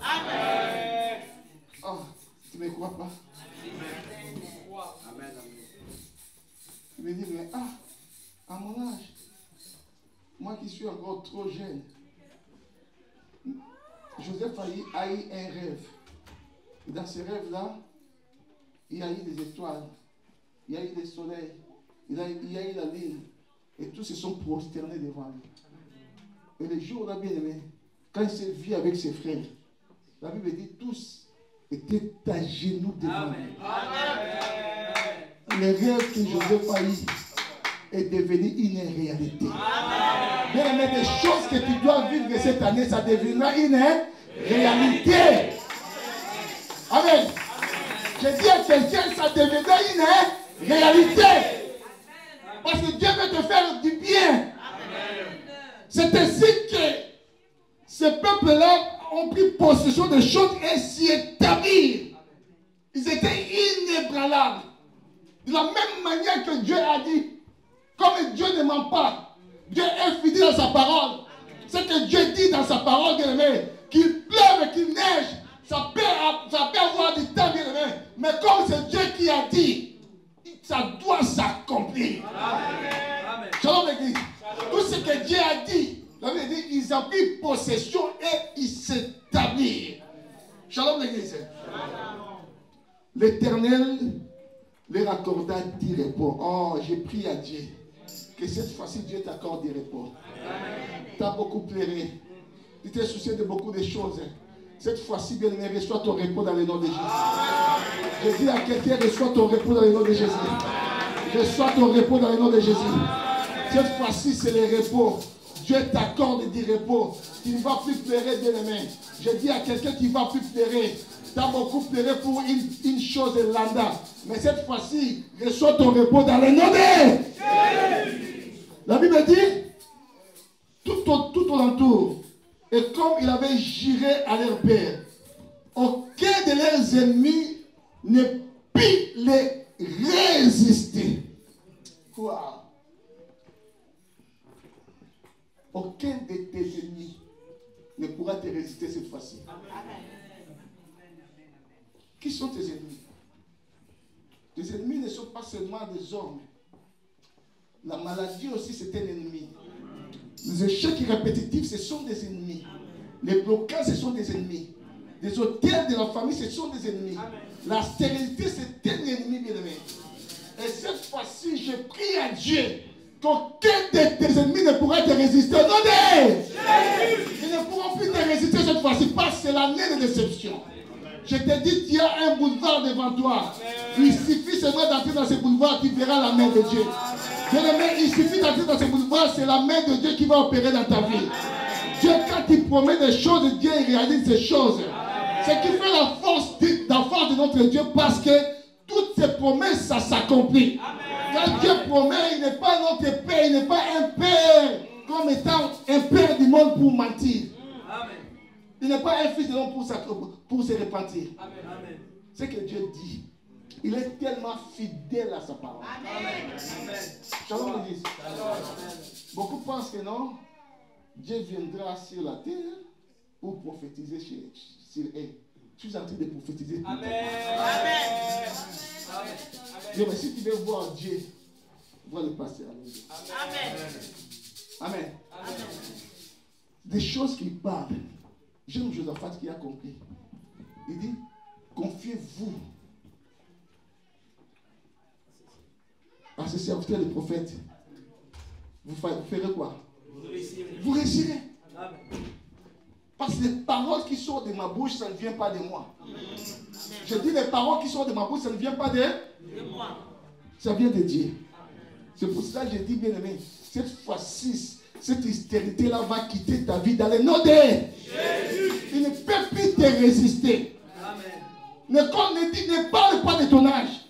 Oh, tu ne me crois pas? Tu me dis, mais à mon âge, moi qui suis encore trop jeune, Joseph a eu un rêve. Et dans ce rêve-là, il y a eu des étoiles. il y a eu le soleil, il y a eu la lune, et tous se sont prosternés devant lui. Et le jour là, bien aimé, quand il s'est vu avec ses frères, la Bible dit tous étaient à genoux devant lui. Le rêve que Joseph a eu est devenu une réalité. Bien aimé, des choses que tu dois vivre cette année, ça deviendra une réalité. Amen. Je dis à quelqu'un, ça deviendra une réalité. Parce que Dieu veut te faire du bien. C'est ainsi que ces peuples-là ont pris possession des choses et s'y établirent. Ils étaient inébranlables. De la même manière que Dieu a dit, comme Dieu ne ment pas, Dieu est fidèle à sa parole. C'est que Dieu dit dans sa parole, bien aimé, qu'il pleuve, qu'il neige, ça peut avoir du temps, bien aimé. Mais comme c'est Dieu qui a dit, ça doit s'accomplir. Shalom l'église. Tout ce que Dieu a dit, la Bible dit, ils ont pris possession et ils s'établirent. Shalom l'église. L'Éternel leur accorda 10 repos. Oh, j'ai prié à Dieu que cette fois-ci Dieu t'accorde des repos. Tu as beaucoup pleuré. Tu t'es soucié de beaucoup de choses. Cette fois-ci, bien aimé, reçois ton repos dans le nom de Jésus. Je dis à quelqu'un, reçois ton repos dans le nom de Jésus. Reçois ton repos dans le nom de Jésus. Cette fois-ci, c'est le repos. Dieu t'accorde des repos. Tu ne vas plus pleurer, bien aimé. Je dis à quelqu'un qui ne va plus pleurer. Tu as beaucoup pleuré pour une chose, lambda. Mais cette fois-ci, reçois ton repos dans le nom de Jésus. La Bible dit, tout au entour, et comme il avait juré à leur père, aucun de leurs ennemis ne put les résister. Quoi? Aucun de tes ennemis ne pourra te résister cette fois-ci. Qui sont tes ennemis? Tes ennemis ne sont pas seulement des hommes. La maladie aussi, c'est un ennemi. Les échecs répétitifs, ce sont des ennemis. Les blocages, ce sont des ennemis. Les hôtels de la famille, ce sont des ennemis. La stérilité, c'est un ennemi, bien aimé. Et cette fois-ci, je prie à Dieu qu'aucun de tes ennemis ne pourra te résister. Non, ils ne pourront plus te résister cette fois-ci parce que c'est l'année de déception. Je te dis, tu as un boulevard devant toi. Il suffit seulement d'entrer dans ce boulevard, tu verras la main de Dieu. Bien-aimé, il suffit d'entrer dans ce boulevard, c'est la main de Dieu qui va opérer dans ta vie. Dieu, quand il promet des choses, Dieu réalise ces choses. Ce qui fait la force de notre Dieu, parce que toutes ces promesses, ça s'accomplit. Quand Dieu promet, il n'est pas notre Père, il n'est pas un Père comme étant un Père du monde pour mentir. Il n'est pas un fils de l'homme pour se repentir. Ce que Dieu dit, il est tellement fidèle à sa parole. Shalom l'église. Beaucoup pensent que non, Dieu viendra sur la terre pour prophétiser sur elle. Tu es en train de prophétiser. Amen. Dieu, mais si tu veux voir Dieu, vois le pasteur. Amen. Des choses qui parlent. J'aime Josaphat qui a compris. Il dit, confiez-vous à ce serviteur de prophète. Vous ferez quoi? Vous réussirez. Parce que les paroles qui sortent de ma bouche, ça ne vient pas de moi. Je dis les paroles qui sortent de ma bouche, ça ne vient pas de moi. Ça vient de Dieu. C'est pour cela que je dis, bien aimé, cette fois-ci, cette hystérité-là va quitter ta vie dans le nom de Jésus. Il ne peut plus te résister. Ne parle pas de ton âge.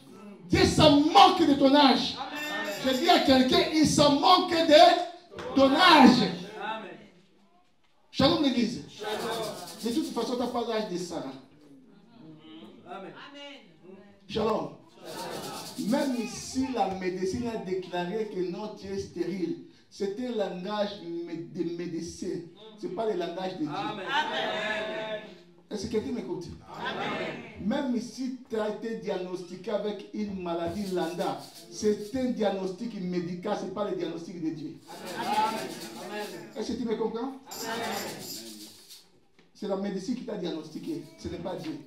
Dieu, ça manque de ton âge. Je dis à quelqu'un, il s'en manque de ton âge. Shalom l'église. De toute façon, tu n'as pas l'âge de Sarah. Amen. Shalom. Même si la médecine a déclaré que non, tu es stérile, c'est un langage de médecin. Ce n'est pas le langage de Dieu. Amen. Est-ce que quelqu'un m'écoute? Même si tu as été diagnostiqué avec une maladie lambda, c'est un diagnostic médical, ce n'est pas le diagnostic de Dieu. Est-ce que tu me comprends? C'est la médecine qui t'a diagnostiqué, ce n'est pas Dieu.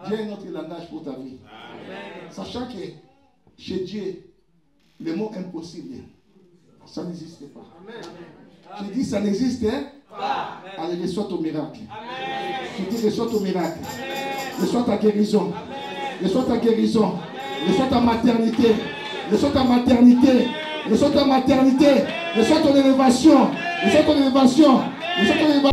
Dieu a un autre langage pour ta vie. Sachant que Chez Dieu, le mot impossible, ça n'existe pas. Je dis ça n'existe pas. Allez, reçois ton miracle. Je dis reçois ton miracle. Reçois ta guérison. Reçois ta guérison. Reçois ta maternité. Reçois ta maternité. Reçois ta maternité. Reçois ton élévation. Reçois ton élévation. Reçois ton élévation.